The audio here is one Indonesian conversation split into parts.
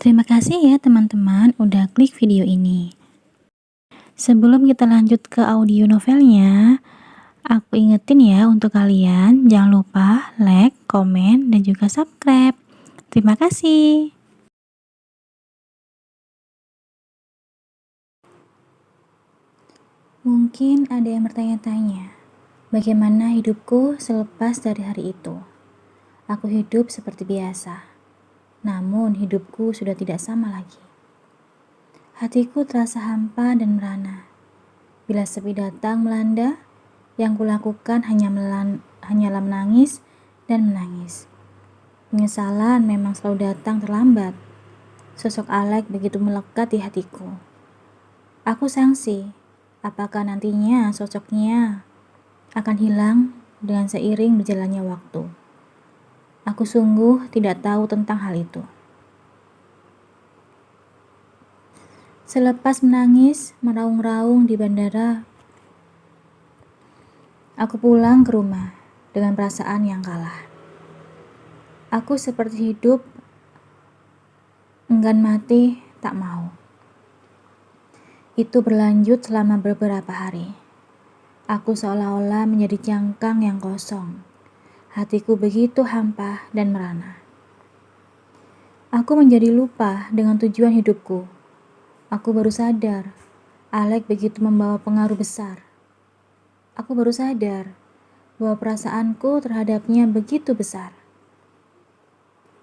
Terima kasih ya teman-teman udah klik video ini. Sebelum kita lanjut ke audio novelnya, aku ingetin ya untuk kalian jangan lupa like, komen, dan juga subscribe. Terima kasih. Mungkin ada yang bertanya-tanya, bagaimana hidupku selepas dari hari itu? Aku hidup seperti biasa, namun hidupku sudah tidak sama lagi. Hatiku terasa hampa dan merana. Bila sepi datang melanda, yang kulakukan hanyalah menangis dan menangis. Penyesalan memang selalu datang terlambat. Sosok Alex begitu melekat di hatiku. Aku sangsi, apakah nantinya sosoknya akan hilang dengan seiring berjalannya waktu. Aku sungguh tidak tahu tentang hal itu. Selepas menangis, meraung-raung di bandara, aku pulang ke rumah dengan perasaan yang kalah. Aku seperti hidup, enggan mati, tak mau. Itu berlanjut selama beberapa hari. Aku seolah-olah menjadi cangkang yang kosong. Hatiku begitu hampa dan merana. Aku menjadi lupa dengan tujuan hidupku. Aku baru sadar, Alex begitu membawa pengaruh besar. Aku baru sadar bahwa perasaanku terhadapnya begitu besar.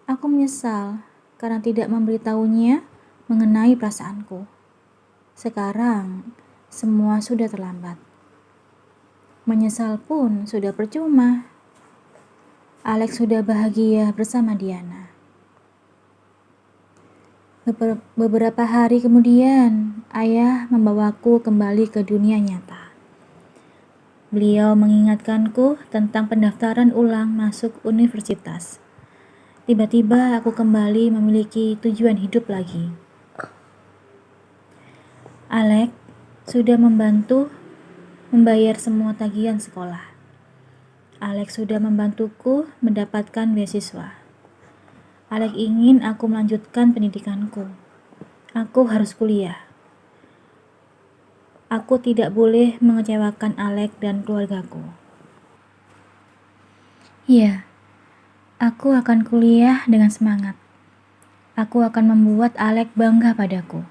Aku menyesal karena tidak memberitahunya mengenai perasaanku. Sekarang, semua sudah terlambat. Menyesal pun sudah percuma. Alex sudah bahagia bersama Diana. Beberapa hari kemudian, ayah membawaku kembali ke dunia nyata. Beliau mengingatkanku tentang pendaftaran ulang masuk universitas. Tiba-tiba aku kembali memiliki tujuan hidup lagi. Alex sudah membantu membayar semua tagihan sekolah. Alex sudah membantuku mendapatkan beasiswa. Alex ingin aku melanjutkan pendidikanku. Aku harus kuliah. Aku tidak boleh mengecewakan Alex dan keluargaku. Ya, aku akan kuliah dengan semangat. Aku akan membuat Alex bangga padaku.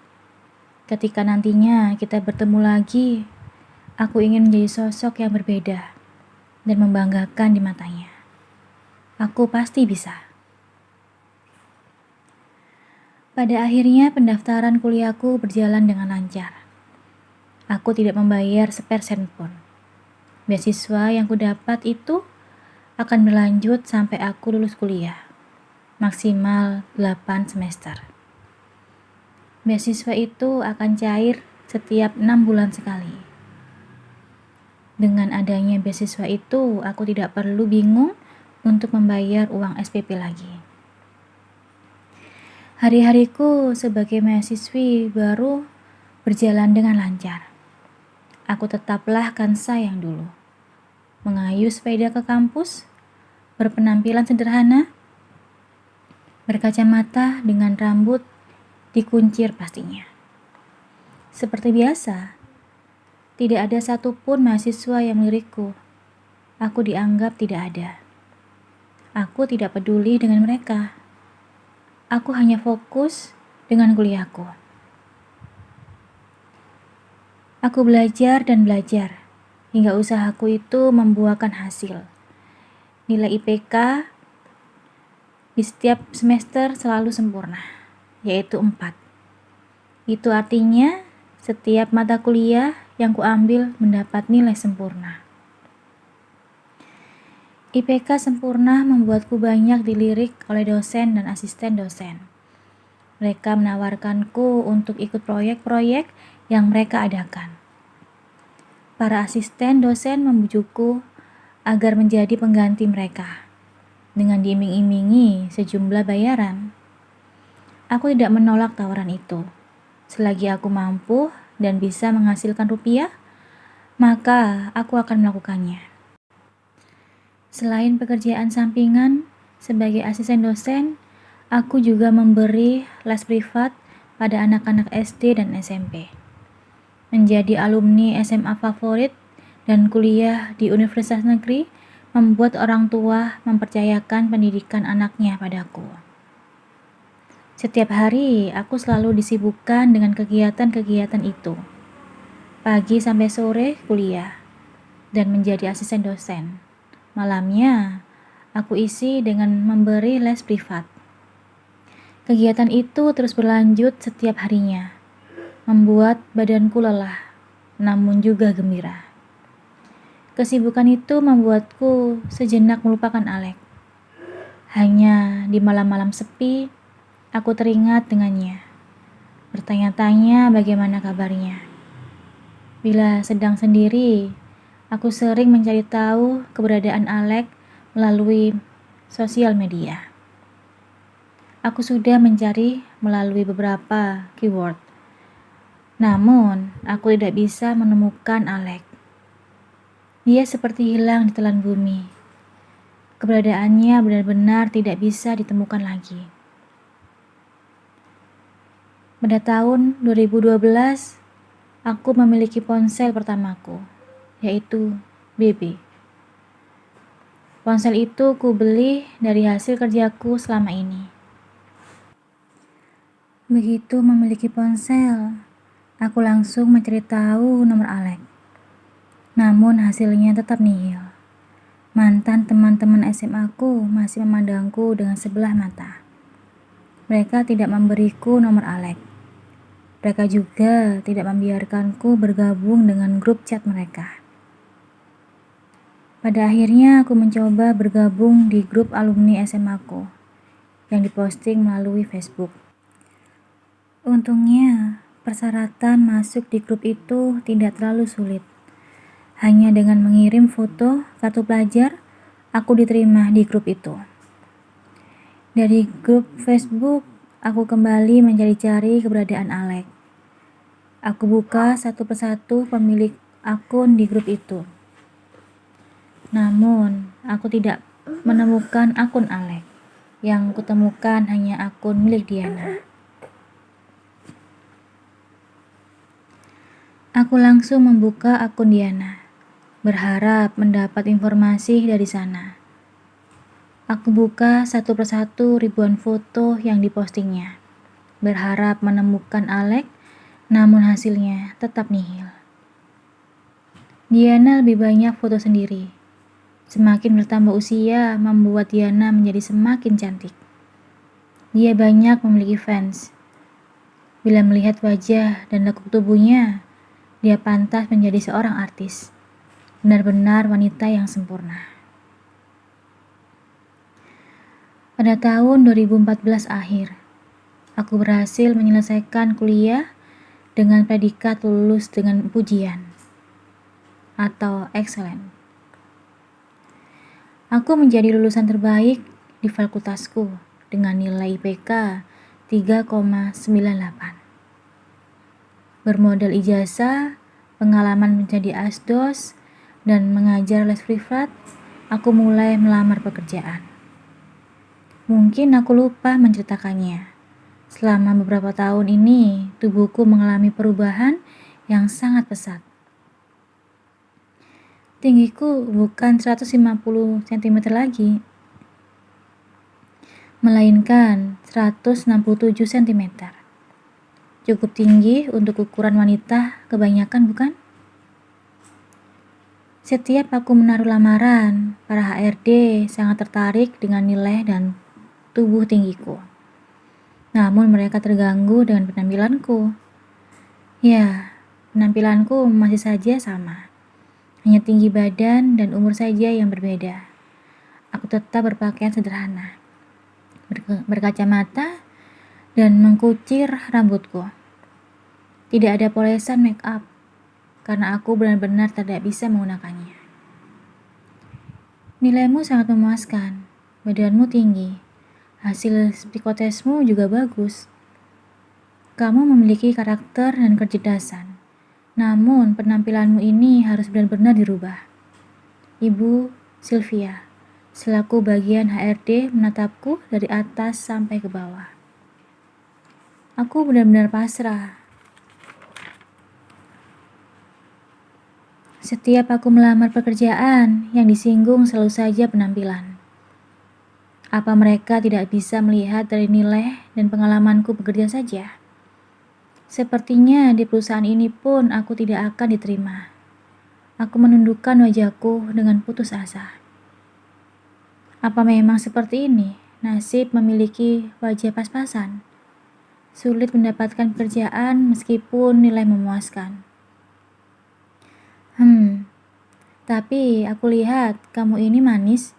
Ketika nantinya kita bertemu lagi, aku ingin menjadi sosok yang berbeda dan membanggakan di matanya. Aku pasti bisa. Pada akhirnya pendaftaran kuliahku berjalan dengan lancar. Aku tidak membayar sepersen pun. Beasiswa yang kudapat itu akan berlanjut sampai aku lulus kuliah, maksimal 8 semester. Beasiswa itu akan cair setiap 6 bulan sekali. Dengan adanya beasiswa itu, aku tidak perlu bingung untuk membayar uang SPP lagi. Hari-hariku sebagai mahasiswi baru berjalan dengan lancar. Aku tetaplah Kansa yang dulu. Mengayuh sepeda ke kampus, berpenampilan sederhana, berkacamata dengan rambut dikuncir pastinya. Seperti biasa, tidak ada satupun mahasiswa yang melirikku. Aku dianggap tidak ada. Aku tidak peduli dengan mereka. Aku hanya fokus dengan kuliahku. Aku belajar dan belajar, hingga usahaku itu membuahkan hasil. Nilai IPK di setiap semester selalu sempurna, yaitu 4. Itu artinya setiap mata kuliah yang kuambil mendapat nilai sempurna. IPK sempurna membuatku banyak dilirik oleh dosen dan asisten dosen. Mereka menawarkanku untuk ikut proyek-proyek yang mereka adakan. Para asisten dosen membujukku agar menjadi pengganti mereka dengan diiming-imingi sejumlah bayaran. Aku tidak menolak tawaran itu. Selagi aku mampu dan bisa menghasilkan rupiah, maka aku akan melakukannya. Selain pekerjaan sampingan sebagai asisten dosen, Aku juga memberi les privat pada anak-anak SD dan SMP. Menjadi alumni SMA favorit dan kuliah di universitas negeri membuat orang tua mempercayakan pendidikan anaknya padaku. Setiap hari aku selalu disibukkan dengan kegiatan-kegiatan itu. Pagi sampai sore kuliah dan menjadi asisten dosen. Malamnya aku isi dengan memberi les privat. Kegiatan itu terus berlanjut setiap harinya, membuat badanku lelah, namun juga gembira. Kesibukan itu membuatku sejenak melupakan Alek. Hanya di malam-malam sepi, aku teringat dengannya, bertanya-tanya bagaimana kabarnya. Bila sedang sendiri, aku sering mencari tahu keberadaan Alek melalui sosial media. Aku sudah mencari melalui beberapa keyword, namun aku tidak bisa menemukan Alek. Dia seperti hilang di telan bumi. Keberadaannya benar-benar tidak bisa ditemukan lagi. Pada tahun 2012, aku memiliki ponsel pertamaku, yaitu BB. Ponsel itu ku beli dari hasil kerjaku selama ini. Begitu memiliki ponsel, aku langsung mencari tahu nomor Alek. Namun hasilnya tetap nihil. Mantan teman-teman SMA ku masih memandangku dengan sebelah mata. Mereka tidak memberiku nomor Alek. Mereka juga tidak membiarkanku bergabung dengan grup chat mereka. Pada akhirnya aku mencoba bergabung di grup alumni SMA ku yang diposting melalui Facebook. Untungnya, persyaratan masuk di grup itu tidak terlalu sulit. Hanya dengan mengirim foto kartu pelajar, aku diterima di grup itu. Dari grup Facebook, aku kembali mencari-cari keberadaan Alek. Aku buka satu persatu pemilik akun di grup itu. Namun, aku tidak menemukan akun Alek. Yang kutemukan hanya akun milik Diana. Aku langsung membuka akun Diana, berharap mendapat informasi dari sana. Aku buka satu persatu ribuan foto yang dipostingnya, berharap menemukan Alek, namun hasilnya tetap nihil. Diana lebih banyak foto sendiri. Semakin bertambah usia membuat Diana menjadi semakin cantik. Dia banyak memiliki fans. Bila melihat wajah dan lekuk tubuhnya, dia pantas menjadi seorang artis. Benar-benar wanita yang sempurna. Pada tahun 2014 akhir, aku berhasil menyelesaikan kuliah dengan predikat lulus dengan pujian atau excellent. Aku menjadi lulusan terbaik di fakultasku dengan nilai IPK 3,98. Bermodal ijazah, pengalaman menjadi asdos, dan mengajar les privat, aku mulai melamar pekerjaan. Mungkin aku lupa menceritakannya. Selama beberapa tahun ini, tubuhku mengalami perubahan yang sangat pesat. Tinggiku bukan 150 cm lagi, melainkan 167 cm. Cukup tinggi untuk ukuran wanita kebanyakan, bukan? Setiap aku menaruh lamaran, para HRD sangat tertarik dengan nilai dan tubuh tinggiku. Namun mereka terganggu dengan penampilanku. Ya, penampilanku masih saja sama. Hanya tinggi badan dan umur saja yang berbeda. Aku tetap berpakaian sederhana, berkacamata, dan mengkucir rambutku. Tidak ada polesan make up, karena aku benar-benar tidak bisa menggunakannya. Nilaimu sangat memuaskan, badanmu tinggi, hasil psikotesmu juga bagus. Kamu memiliki karakter dan kecerdasan, namun penampilanmu ini harus benar-benar dirubah. Ibu Sylvia, selaku bagian HRD menatapku dari atas sampai ke bawah. Aku benar-benar pasrah. Setiap aku melamar pekerjaan, yang disinggung selalu saja penampilan. Apa mereka tidak bisa melihat dari nilai dan pengalamanku bekerja saja? Sepertinya di perusahaan ini pun aku tidak akan diterima. Aku menundukkan wajahku dengan putus asa. Apa memang seperti ini? Nasib memiliki wajah pas-pasan. Sulit mendapatkan pekerjaan meskipun nilai memuaskan. Tapi aku lihat kamu ini manis.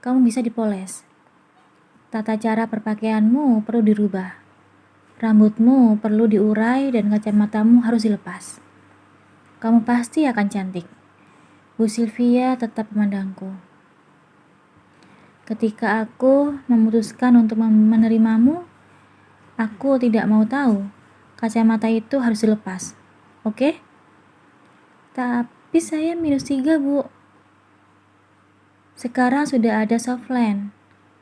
Kamu bisa dipoles. Tata cara berpakaianmu perlu dirubah. Rambutmu perlu diurai dan kacamatamu harus dilepas. Kamu pasti akan cantik. Bu Sylvia tetap memandangku. Ketika aku memutuskan untuk menerimamu, aku tidak mau tahu. Kacamata itu harus dilepas. Oke? Tapi saya -3, Bu. Sekarang sudah ada softland.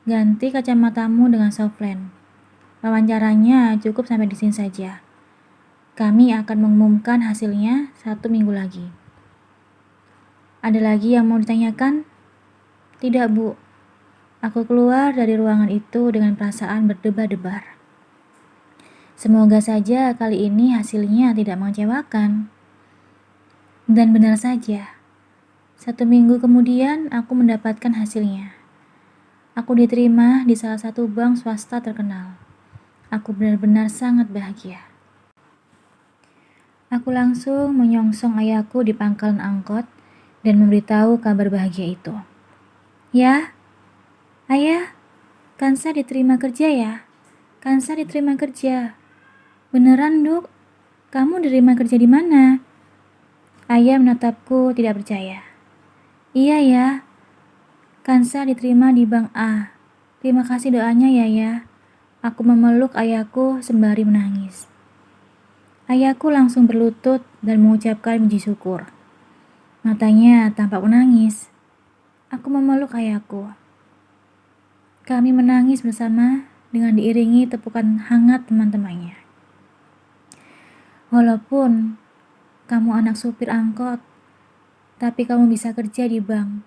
Ganti kacamatamu dengan softland. Wawancaranya cukup sampai di sini saja. Kami akan mengumumkan hasilnya 1 minggu lagi. Ada lagi yang mau ditanyakan? Tidak, Bu. Aku keluar dari ruangan itu dengan perasaan berdebar-debar. Semoga saja kali ini hasilnya tidak mengecewakan. Dan benar saja, 1 minggu kemudian aku mendapatkan hasilnya. Aku diterima di salah satu bank swasta terkenal. Aku benar-benar sangat bahagia. Aku langsung menyongsong ayahku di pangkalan angkot dan memberitahu kabar bahagia itu. Ya, Ayah, Kansa diterima kerja ya? Kansa diterima kerja. Beneran, Duk? Kamu diterima kerja di mana? Ayah menatapku tidak percaya. Iya ya, Kansa diterima di Bank A. Terima kasih doanya ya. Aku memeluk ayahku sembari menangis. Ayahku langsung berlutut dan mengucapkan puji syukur. Matanya tampak menangis. Aku memeluk ayahku. Kami menangis bersama dengan diiringi tepukan hangat teman-temannya. Walaupun kamu anak supir angkot, tapi kamu bisa kerja di bank.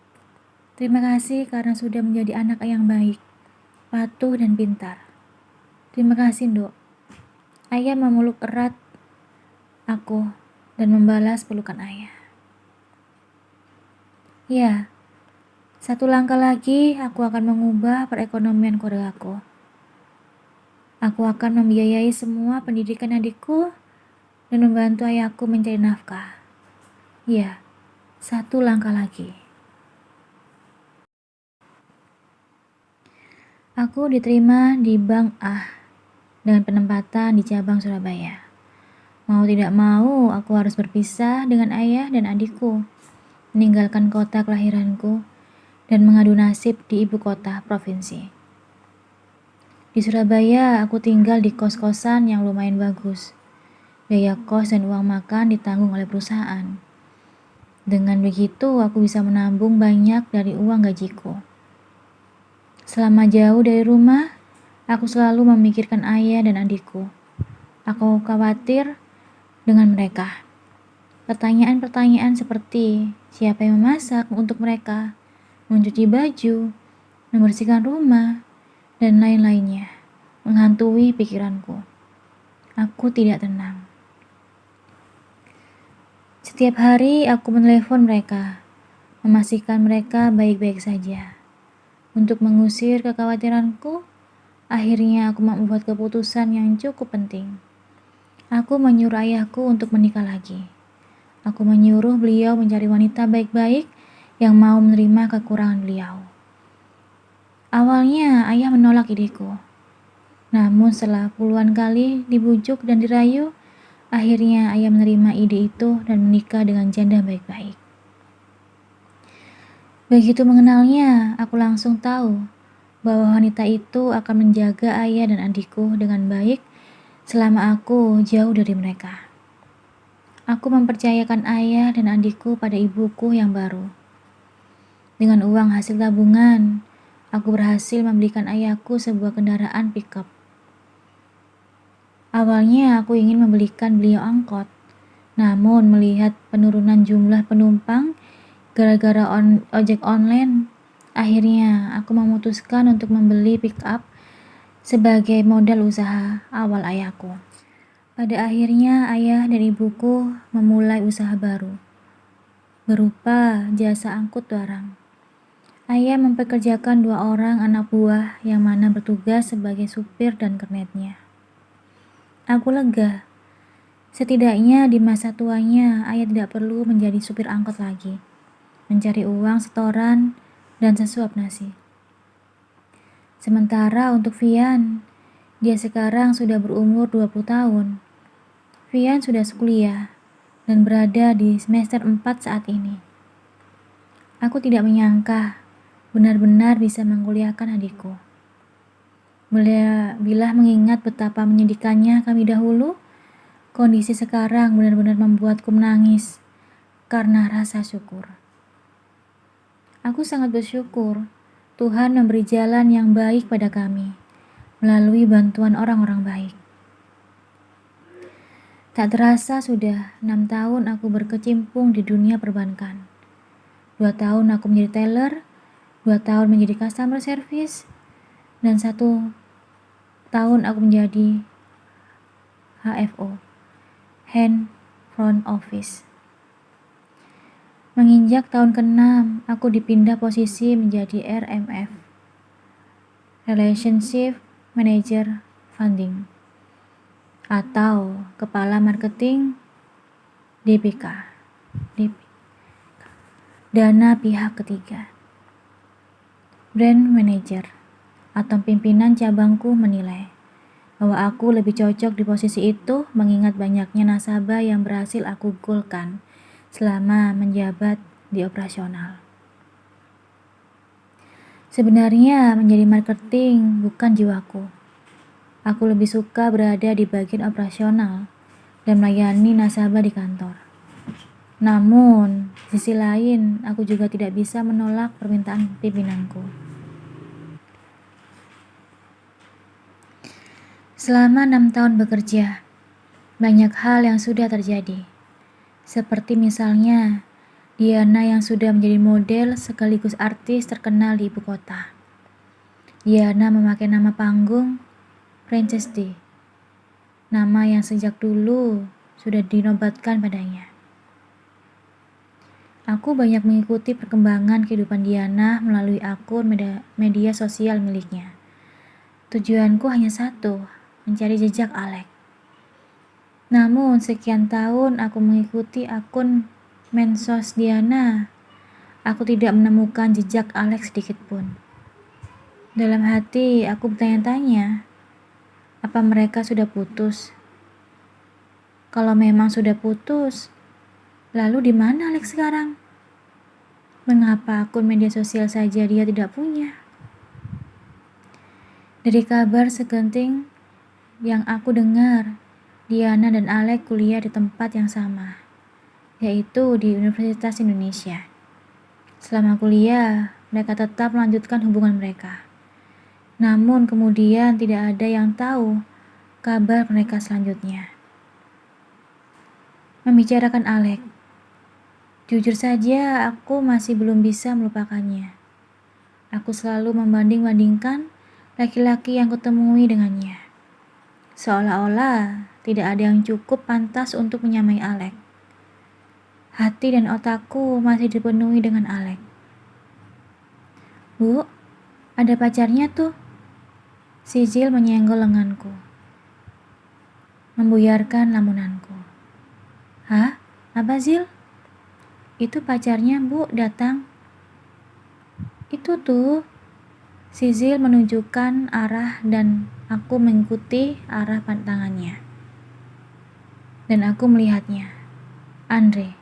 Terima kasih karena sudah menjadi anak yang baik, patuh dan pintar. Terima kasih, Dok. Ayah memeluk erat aku dan membalas pelukan ayah. Ya, 1 langkah lagi aku akan mengubah perekonomian keluargaku. Aku akan membiayai semua pendidikan adikku dan membantu ayahku mencari nafkah. Ya, 1 langkah lagi. Aku diterima di Bank A dengan penempatan di cabang Surabaya. Mau tidak mau, aku harus berpisah dengan ayah dan adikku, meninggalkan kota kelahiranku, dan mengadu nasib di ibu kota provinsi. Di Surabaya, aku tinggal di kos-kosan yang lumayan bagus. Biaya kos dan uang makan ditanggung oleh perusahaan. Dengan begitu, aku bisa menabung banyak dari uang gajiku. Selama jauh dari rumah, aku selalu memikirkan ayah dan adikku. Aku khawatir dengan mereka. Pertanyaan-pertanyaan seperti siapa yang memasak untuk mereka, mencuci baju, membersihkan rumah, dan lain-lainnya menghantui pikiranku. Aku tidak tenang. Setiap hari aku menelepon mereka, memastikan mereka baik-baik saja. Untuk mengusir kekhawatiranku, akhirnya aku membuat keputusan yang cukup penting. Aku menyuruh ayahku untuk menikah lagi. Aku menyuruh beliau mencari wanita baik-baik yang mau menerima kekurangan beliau. Awalnya ayah menolak ideku. Namun setelah puluhan kali dibujuk dan dirayu, akhirnya ayah menerima ide itu dan menikah dengan janda baik-baik. Begitu mengenalnya, aku langsung tahu bahwa wanita itu akan menjaga ayah dan adikku dengan baik selama aku jauh dari mereka. Aku mempercayakan ayah dan adikku pada ibuku yang baru. Dengan uang hasil tabungan, aku berhasil membelikan ayahku sebuah kendaraan pickup. Awalnya aku ingin membelikan beliau angkot, namun melihat penurunan jumlah penumpang gara-gara ojek online, akhirnya aku memutuskan untuk membeli pickup sebagai modal usaha awal ayahku. Pada akhirnya ayah dan ibuku memulai usaha baru, berupa jasa angkut barang. Ayah mempekerjakan 2 orang anak buah yang mana bertugas sebagai supir dan kernetnya. Aku lega. Setidaknya di masa tuanya, ayah tidak perlu menjadi supir angkot lagi, mencari uang setoran dan sesuap nasi. Sementara untuk Vian, dia sekarang sudah berumur 20 tahun. Vian sudah kuliah dan berada di semester 4 saat ini. Aku tidak menyangka benar-benar bisa mengkuliahkan adikku. Bila mengingat betapa menyedihkannya kami dahulu, kondisi sekarang benar-benar membuatku menangis karena rasa syukur. Aku sangat bersyukur Tuhan memberi jalan yang baik pada kami melalui bantuan orang-orang baik. Tak terasa sudah 6 tahun aku berkecimpung di dunia perbankan. 2 tahun aku menjadi teller, 2 tahun menjadi customer service, dan 1 tahun aku menjadi HFO, Hand Front Office. Menginjak tahun ke-6, aku dipindah posisi menjadi RMF, Relationship Manager Funding, atau Kepala Marketing DPK, Dana Pihak Ketiga. Brand Manager atau pimpinan cabangku menilai bahwa aku lebih cocok di posisi itu mengingat banyaknya nasabah yang berhasil aku golkan selama menjabat di operasional. Sebenarnya menjadi marketing bukan jiwaku. Aku lebih suka berada di bagian operasional dan melayani nasabah di kantor. Namun, di sisi lain, aku juga tidak bisa menolak permintaan pimpinanku. Selama 6 tahun bekerja, banyak hal yang sudah terjadi. Seperti misalnya, Diana yang sudah menjadi model sekaligus artis terkenal di ibu kota. Diana memakai nama panggung Princess D, nama yang sejak dulu sudah dinobatkan padanya. Aku banyak mengikuti perkembangan kehidupan Diana melalui akun media sosial miliknya. Tujuanku hanya satu, mencari jejak Alex. Namun sekian tahun aku mengikuti akun mensos Diana, aku tidak menemukan jejak Alex sedikit pun. Dalam hati aku bertanya-tanya, apa mereka sudah putus? Kalau memang sudah putus, lalu di mana Alex sekarang? Mengapa akun media sosial saja dia tidak punya? Dari kabar segenting yang aku dengar, Diana dan Alex kuliah di tempat yang sama, yaitu di Universitas Indonesia. Selama kuliah, mereka tetap melanjutkan hubungan mereka. Namun kemudian tidak ada yang tahu kabar mereka selanjutnya. Membicarakan Alex, jujur saja aku masih belum bisa melupakannya. Aku selalu membanding-bandingkan laki-laki yang kutemui dengannya. Seolah-olah tidak ada yang cukup pantas untuk menyamai Alex. Hati dan otakku masih dipenuhi dengan Alex. Bu, ada pacarnya tuh. Sisil menyenggol lenganku, membuyarkan lamunanku. Hah? Apa Zil? Itu pacarnya Bu datang. Itu tuh. Sisil menunjukkan arah dan aku mengikuti arah pandangannya. Dan aku melihatnya. Andre,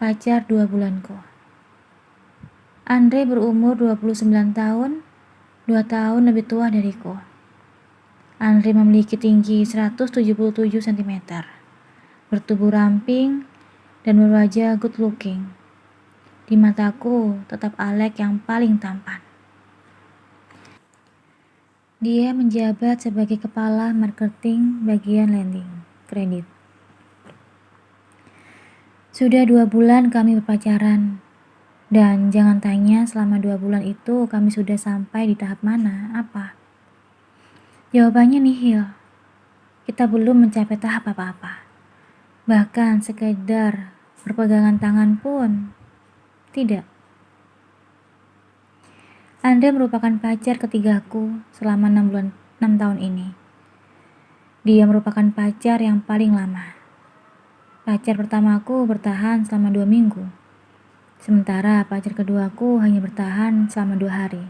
pacar 2 bulanku. Andre berumur 29 tahun, 2 tahun lebih tua dariku. Andre memiliki tinggi 177 cm, bertubuh ramping, dan berwajah good looking. Di mataku tetap Alek yang paling tampan. Dia menjabat sebagai kepala marketing bagian lending kredit. Sudah 2 bulan kami berpacaran. Dan jangan tanya selama 2 bulan itu kami sudah sampai di tahap mana, apa? Jawabannya nihil. Kita belum mencapai tahap apa-apa. Bahkan sekedar berpegangan tangan pun tidak. Anda merupakan pacar ketigaku selama 6 tahun ini. Dia merupakan pacar yang paling lama. Pacar pertamaku bertahan selama 2 minggu. Sementara pacar keduaku hanya bertahan selama 2 hari.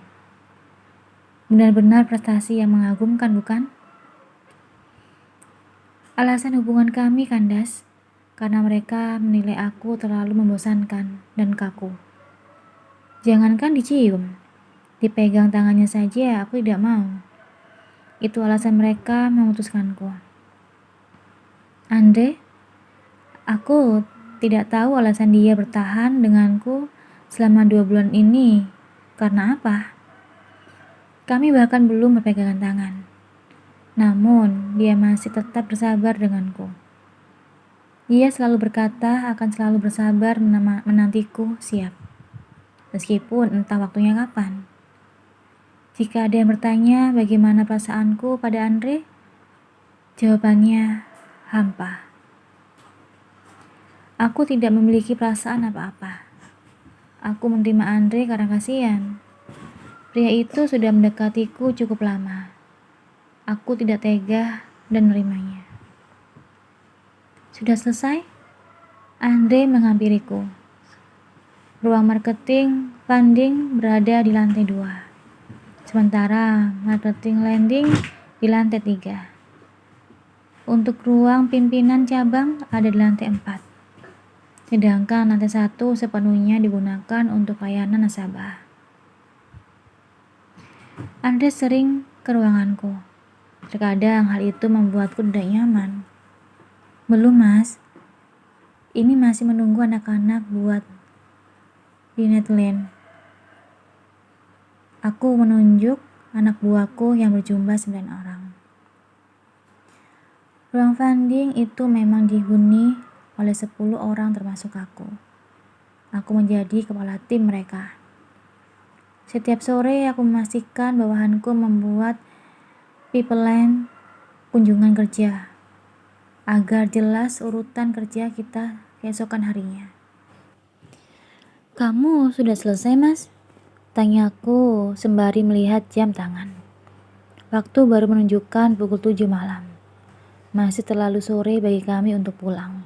Benar-benar prestasi yang mengagumkan, bukan? Alasan hubungan kami kandas karena mereka menilai aku terlalu membosankan dan kaku. Jangankan dicium, dipegang tangannya saja aku tidak mau. Itu alasan mereka memutuskanku. Andre, aku tidak tahu alasan dia bertahan denganku selama 2 bulan ini. Karena apa? Kami bahkan belum berpegangan tangan. Namun, dia masih tetap bersabar denganku. Ia selalu berkata akan selalu bersabar menantiku siap. Meskipun entah waktunya kapan. Jika ada yang bertanya bagaimana perasaanku pada Andre, jawabannya hampa. Aku tidak memiliki perasaan apa-apa. Aku menerima Andre karena kasihan. Pria itu sudah mendekatiku cukup lama. Aku tidak tega dan menerimanya. Sudah selesai? Andre menghampiriku. Ruang marketing funding berada di lantai 2. Sementara marketing lending di lantai 3. Untuk ruang pimpinan cabang ada di lantai 4. Sedangkan lantai 1 sepenuhnya digunakan untuk layanan nasabah. Andre sering ke ruanganku. Terkadang hal itu membuatku tidak nyaman. Belum, Mas. Ini masih menunggu anak-anak buat di Netland. Aku menunjuk anak buahku yang berjumlah 9 orang. Ruang funding itu memang dihuni oleh 10 orang termasuk aku. Aku menjadi kepala tim mereka. Setiap sore aku memastikan bawahanku membuat pipeline kunjungan kerja agar jelas urutan kerja kita keesokan harinya. Kamu sudah selesai, Mas? Tanyaku sembari melihat jam tangan. Waktu baru menunjukkan pukul 7 malam. Masih terlalu sore bagi kami untuk pulang.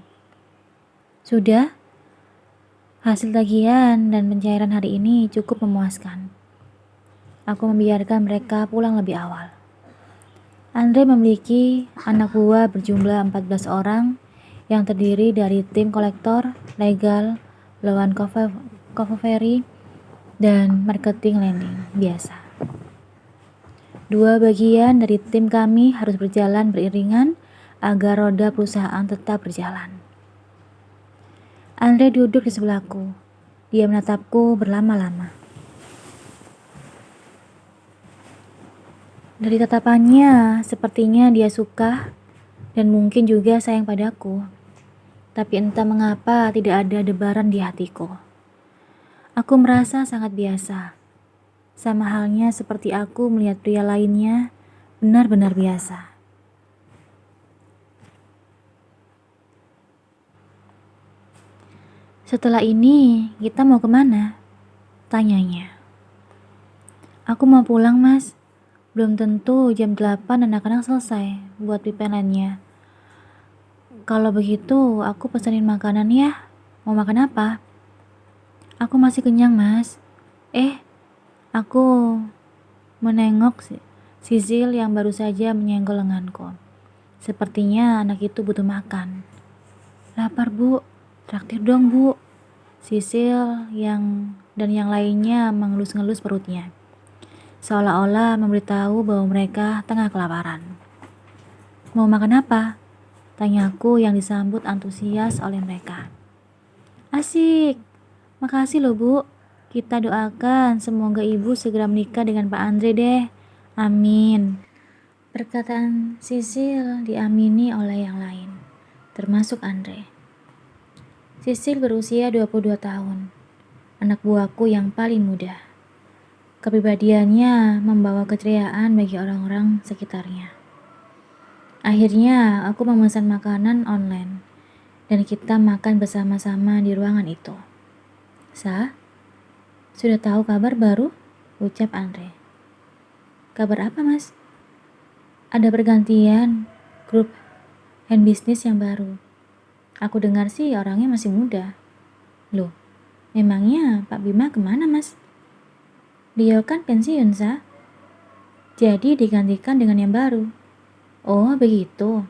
Sudah? Hasil tagihan dan pencairan hari ini cukup memuaskan. Aku membiarkan mereka pulang lebih awal. Andre memiliki anak buah berjumlah 14 orang yang terdiri dari tim kolektor, legal, lawan cover dan marketing lending biasa. 2 bagian dari tim kami harus berjalan beriringan agar roda perusahaan tetap berjalan. Andre duduk di sebelahku. Dia menatapku berlama-lama. Dari tatapannya, sepertinya dia suka dan mungkin juga sayang padaku. Tapi entah mengapa tidak ada debaran di hatiku. Aku merasa sangat biasa. Sama halnya seperti aku melihat pria lainnya benar-benar biasa. Setelah ini, kita mau kemana? Tanyanya. Aku mau pulang, Mas. Belum tentu jam 8 anak-anak selesai buat pipelannya. Kalau begitu, aku pesenin makanan ya. Mau makan apa? Aku masih kenyang, Mas. Aku menengok Sisil yang baru saja menyenggol lenganku. Sepertinya anak itu butuh makan. Lapar, Bu. Traktir dong, Bu. Sisil dan yang lainnya mengelus-ngelus perutnya. Seolah-olah memberitahu bahwa mereka tengah kelaparan. Mau makan apa? Tanyaku yang disambut antusias oleh mereka. Asik. Makasih loh Bu. Kita doakan semoga Ibu segera menikah dengan Pak Andre deh. Amin. Perkataan Sisil diamini oleh yang lain, termasuk Andre. Sisil berusia 22 tahun, anak buahku yang paling muda. Kepribadiannya membawa keceriaan bagi orang-orang sekitarnya. Akhirnya aku memesan makanan online dan kita makan bersama-sama di ruangan itu. Sa, sudah tahu kabar baru? Ucap Andre. Kabar apa, Mas? Ada pergantian grup hand business yang baru. Aku dengar sih orangnya masih muda. Loh, memangnya Pak Bima kemana, Mas? Beliau kan pensiun, Sa. Jadi digantikan dengan yang baru. Oh, begitu.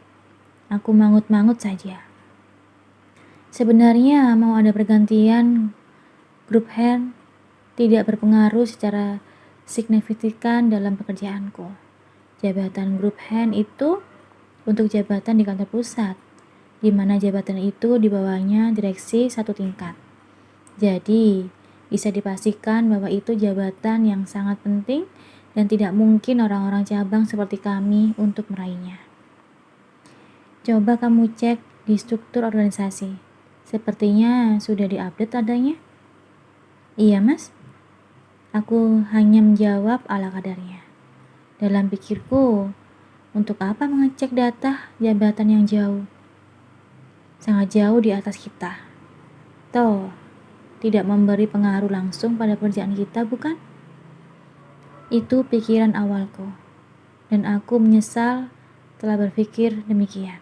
Aku mangut-mangut saja. Sebenarnya mau ada pergantian grup hand tidak berpengaruh secara signifikan dalam pekerjaanku. Jabatan grup hand itu untuk jabatan di kantor pusat, di mana jabatan itu di bawahnya direksi satu tingkat. Jadi, bisa dipastikan bahwa itu jabatan yang sangat penting dan tidak mungkin orang-orang cabang seperti kami untuk meraihnya. Coba kamu cek di struktur organisasi. Sepertinya sudah diupdate adanya. Iya, Mas. Aku hanya menjawab ala kadarnya. Dalam pikirku, untuk apa mengecek data jabatan yang jauh? Sangat jauh di atas kita. Toh, tidak memberi pengaruh langsung pada pekerjaan kita, bukan? Itu pikiran awalku, dan aku menyesal telah berpikir demikian.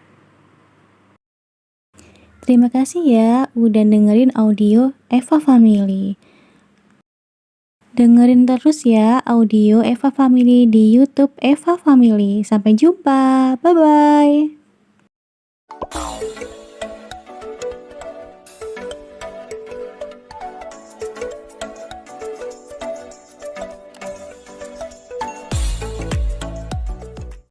Terima kasih ya udah dengerin audio Eva Family. Dengerin terus ya audio Eva Family di YouTube Eva Family. Sampai jumpa. Bye-bye.